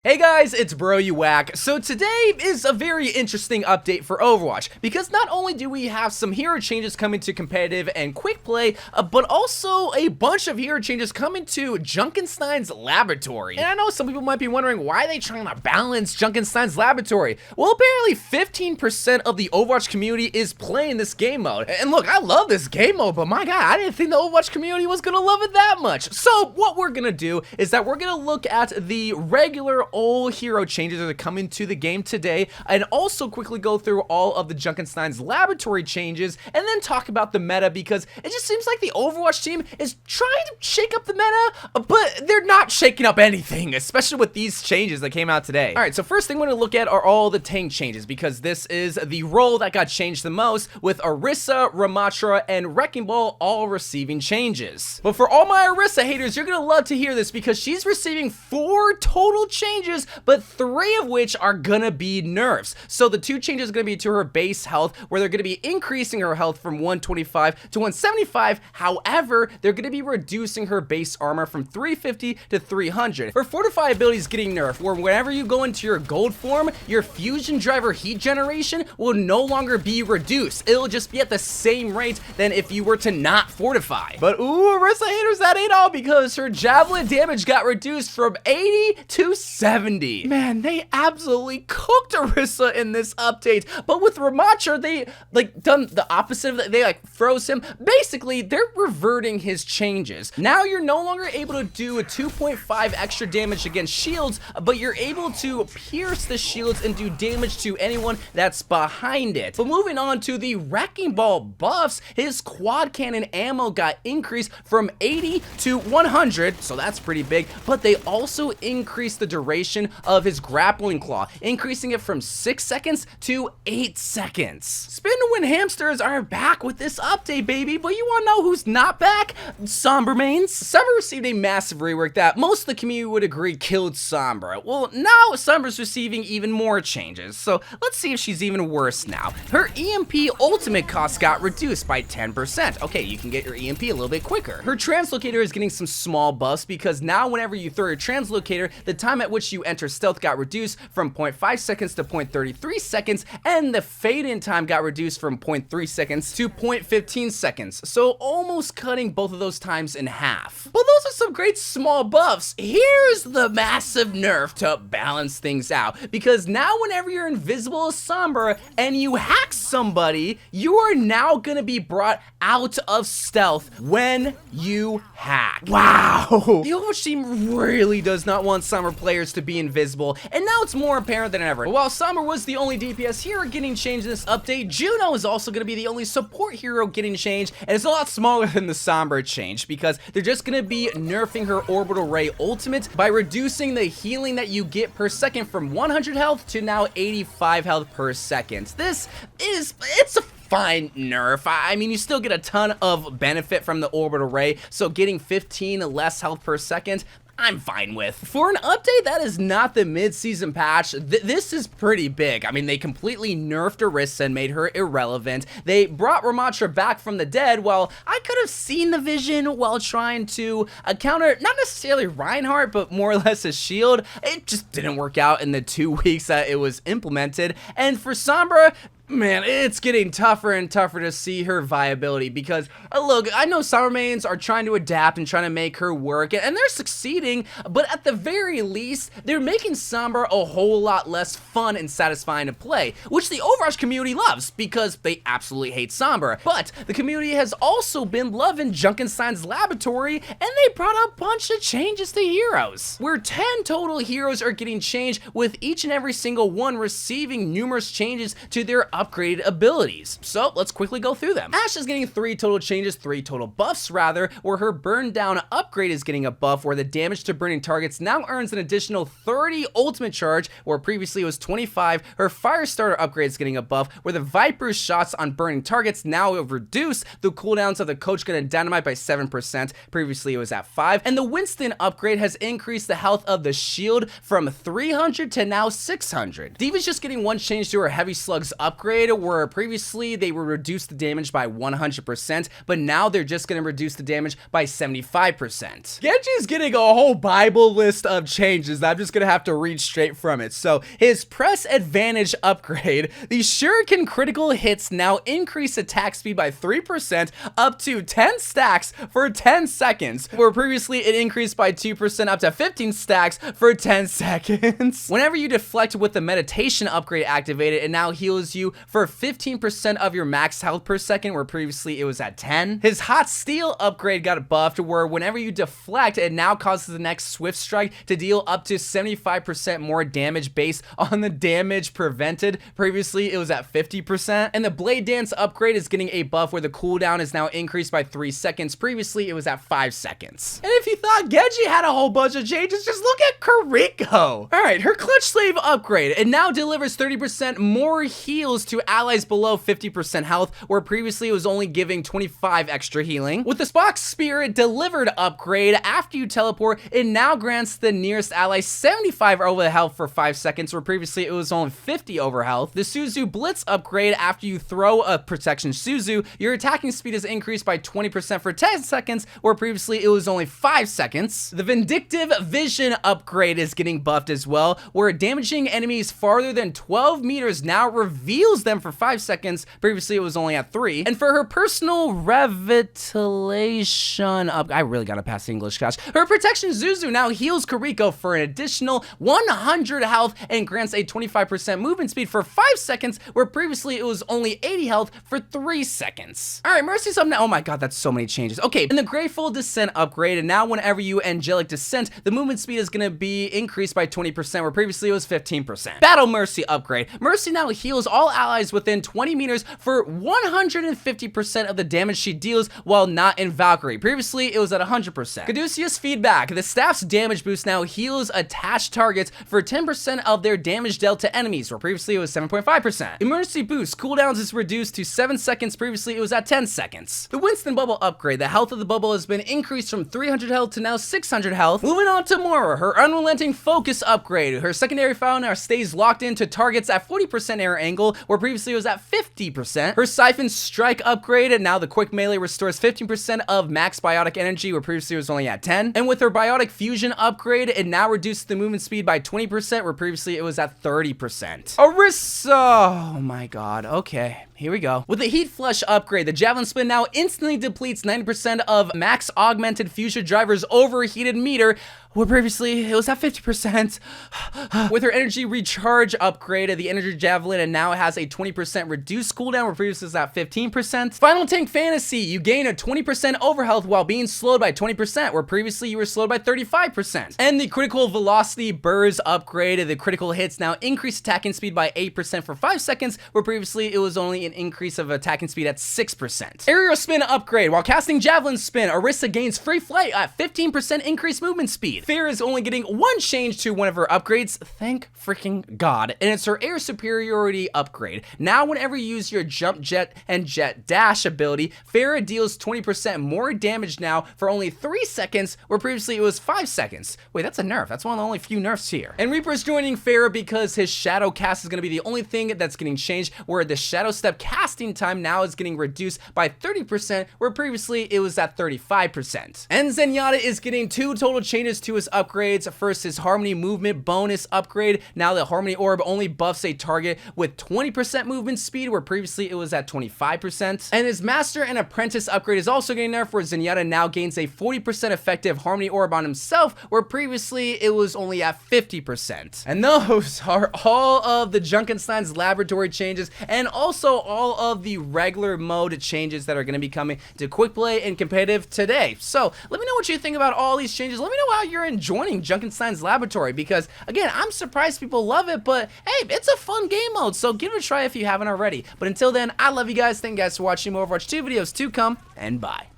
Hey guys, it's Bro You Whack. So today is a very interesting update for Overwatch because not only do we have some hero changes coming to competitive and quick play, but also a bunch of hero changes coming to Junkenstein's Laboratory. And I know some people might be wondering why they trying to balance Junkenstein's Laboratory. Well, apparently 15% of the Overwatch community is playing this game mode. And look, I love this game mode, but my god, I didn't think the Overwatch community was gonna love it that much. So what we're gonna do is that we're gonna look at the regular all hero changes that are coming to the game today, and also quickly go through all of the Junkenstein's Laboratory changes, and then talk about the meta, because it just seems like the Overwatch team is trying to shake up the meta, but they're not shaking up anything, especially with these changes that came out today. Alright, so first thing we're going to look at are all the tank changes, because this is the role that got changed the most, with Orisa, Ramattra, and Wrecking Ball all receiving changes. But for all my Orisa haters, you're going to love to hear this, because she's receiving 4 total changes, but 3 of which are gonna be nerfs. So the 2 changes are gonna be to her base health, where they're gonna be increasing her health from 125 to 175. However, they're gonna be reducing her base armor from 350 to 300. Her fortify ability is getting nerfed, where whenever you go into your gold form, your fusion driver heat generation will no longer be reduced. It'll just be at the same rate than if you were to not fortify. But ooh, Orisa haters, that ain't all, because her javelin damage got reduced from 80 to 70. Man, they absolutely cooked Orisa in this update. But with Ramattra, they done the opposite of that. They froze him. Basically, they're reverting his changes. Now you're no longer able to do a 2.5 extra damage against shields, but you're able to pierce the shields and do damage to anyone that's behind it. But moving on to the Wrecking Ball buffs, his quad cannon ammo got increased from 80 to 100, so that's pretty big. But they also increased the duration of his grappling claw, increasing it from 6 seconds to 8 seconds. Spin to win hamsters are back with this update, baby, but you wanna know who's not back? Sombra mains. Sombra received a massive rework that most of the community would agree killed Sombra. Well, now Sombra's receiving even more changes, so let's see if she's even worse now. Her EMP ultimate cost got reduced by 10%. Okay, you can get your EMP a little bit quicker. Her translocator is getting some small buffs, because now whenever you throw your translocator, the time at which you enter stealth got reduced from 0.5 seconds to 0.33 seconds, and the fade-in time got reduced from 0.3 seconds to 0.15 seconds, so almost cutting both of those times in half. Well, those are some great small buffs. Here's the massive nerf to balance things out, because now whenever you're invisible as Sombra and you hack somebody, you are now gonna be brought out of stealth when you hack. Wow! The Overwatch team really does not want Sombra players to be invisible, and now it's more apparent than ever. While Sombra was the only DPS hero getting changed in this update, Juno is also going to be the only support hero getting changed, and it's a lot smaller than the Sombra change, because they're just going to be nerfing her orbital ray ultimate by reducing the healing that you get per second from 100 health to now 85 health per second. It's a fine nerf. I mean, you still get a ton of benefit from the orbital ray, so getting 15 less health per second, I'm fine with. For an update that is not the mid-season patch, this is pretty big. I mean, they completely nerfed Orisa and made her irrelevant. They brought Ramattra back from the dead. Well, I could have seen the vision while trying to counter, not necessarily Reinhardt, but more or less a shield. It just didn't work out in the 2 weeks that it was implemented. And for Sombra, man, it's getting tougher and tougher to see her viability, because look, I know Sombra mains are trying to adapt and trying to make her work, and they're succeeding, but at the very least, they're making Sombra a whole lot less fun and satisfying to play, which the Overwatch community loves, because they absolutely hate Sombra. But the community has also been loving Junkenstein's Laboratory, and they brought a bunch of changes to heroes, where 10 total heroes are getting changed, with each and every single one receiving numerous changes to their upgraded abilities. So let's quickly go through them. Ashe is getting 3 total changes, 3 total buffs rather, where her burn down upgrade is getting a buff, where the damage to burning targets now earns an additional 30 ultimate charge, where previously it was 25. Her Firestarter upgrade is getting a buff, where the Viper's shots on burning targets now have reduced the cooldowns of the Coach Gun and Dynamite by 7%. Previously it was at 5. And the Winston upgrade has increased the health of the shield from 300 to now 600. D.Va's just getting 1 change to her Heavy Slugs upgrade, upgrade where previously they would reduce the damage by 100%, but now they're just going to reduce the damage by 75%. Genji's getting a whole Bible list of changes that I'm just going to have to read straight from it. So his press advantage upgrade, the Shuriken critical hits now increase attack speed by 3% up to 10 stacks for 10 seconds, where previously it increased by 2% up to 15 stacks for 10 seconds. Whenever you deflect with the meditation upgrade activated, it now heals you for 15% of your max health per second, where previously it was at 10. His hot steel upgrade got buffed, where whenever you deflect, it now causes the next swift strike to deal up to 75% more damage based on the damage prevented. Previously it was at 50%. And the blade dance upgrade is getting a buff where the cooldown is now increased by 3 seconds. Previously it was at 5 seconds. And if you thought Genji had a whole bunch of changes, just look at Kuriko. Alright, her clutch slave upgrade, it now delivers 30% more heals to allies below 50% health, where previously it was only giving 25 extra healing. With the Spock Spirit delivered upgrade, after you teleport, it now grants the nearest ally 75 over the health for 5 seconds, where previously it was only 50 over health. The Suzu Blitz upgrade, after you throw a protection Suzu, your attacking speed is increased by 20% for 10 seconds, where previously it was only 5 seconds. The Vindictive Vision upgrade is getting buffed as well, where damaging enemies farther than 12 meters now reveals them for 5 seconds. Previously it was only at 3. And for her personal revitalization up, I really gotta pass the English class. Her protection Zuzu now heals Kuriko for an additional 100 health and grants a 25% movement speed for 5 seconds, where previously it was only 80 health for 3 seconds. All right, Mercy's up now. Oh my god, that's so many changes. Okay, and the Grateful Descent upgrade, and now whenever you Angelic Descent, the movement speed is gonna be increased by 20%, where previously it was 15%. Battle Mercy upgrade. Mercy now heals all allies within 20 meters for 150% of the damage she deals while not in Valkyrie. Previously, it was at 100%. Caduceus feedback. The staff's damage boost now heals attached targets for 10% of their damage dealt to enemies, where previously it was 7.5%. Emergency boost. Cooldowns is reduced to 7 seconds. Previously, it was at 10 seconds. The Winston bubble upgrade. The health of the bubble has been increased from 300 health to now 600 health. Moving on to Mora. Her unrelenting focus upgrade. Her secondary fire now stays locked into targets at 40% error angle, where previously it was at 50%. Her Siphon Strike upgrade, and now the quick melee restores 15% of max biotic energy, where previously it was only at 10. And with her Biotic Fusion upgrade, it now reduces the movement speed by 20%, where previously it was at 30%. Orisa! Oh my god, okay. Here we go. With the Heat Flush upgrade, the Javelin Spin now instantly depletes 90% of max augmented fusion driver's overheated meter, where previously it was at 50%. With her Energy Recharge upgrade, the Energy Javelin, and now it has a 20% reduced cooldown, where previously it was at 15%. Final Tank Fantasy, you gain a 20% overhealth while being slowed by 20%, where previously you were slowed by 35%. And the Critical Velocity Burrs upgrade, the critical hits now increase attacking speed by 8% for 5 seconds, where previously it was only an increase of attacking speed at 6%. Aerial Spin upgrade, while casting Javelin Spin, Orisa gains free flight at 15% increased movement speed. Fair is only getting one change to one of her upgrades, thank freaking god, and it's her Air Superiority upgrade. Now whenever you use your Jump Jet and Jet Dash ability, Farah deals 20% more damage now for only 3 seconds, where previously it was 5 seconds. Wait, that's a nerf. That's one of the only few nerfs here. And Reaper's joining Farah because his Shadow Cast is going to be the only thing that's getting changed, where the Shadow Step casting time now is getting reduced by 30%, where previously it was at 35%. And Zenyatta is getting 2 total changes to his upgrades. First, his Harmony Movement bonus upgrade. Now the Harmony Orb only buffs a target with 20% movement speed, where previously it was at 25%. And his Master and Apprentice upgrade is also getting nerfed, where Zenyatta now gains a 40% effective Harmony Orb on himself, where previously it was only at 50%. And those are all of the Junkenstein's laboratory changes, and also all of the regular mode changes that are going to be coming to quick play and competitive today. So let me know what you think about all these changes. Let me know how you're enjoying Junkenstein's laboratory, because again, I'm surprised people love it, but hey, it's a fun game mode, so give it a try if you haven't already. But until then, I love you guys. Thank you guys for watching. More Overwatch 2 videos to come, and bye.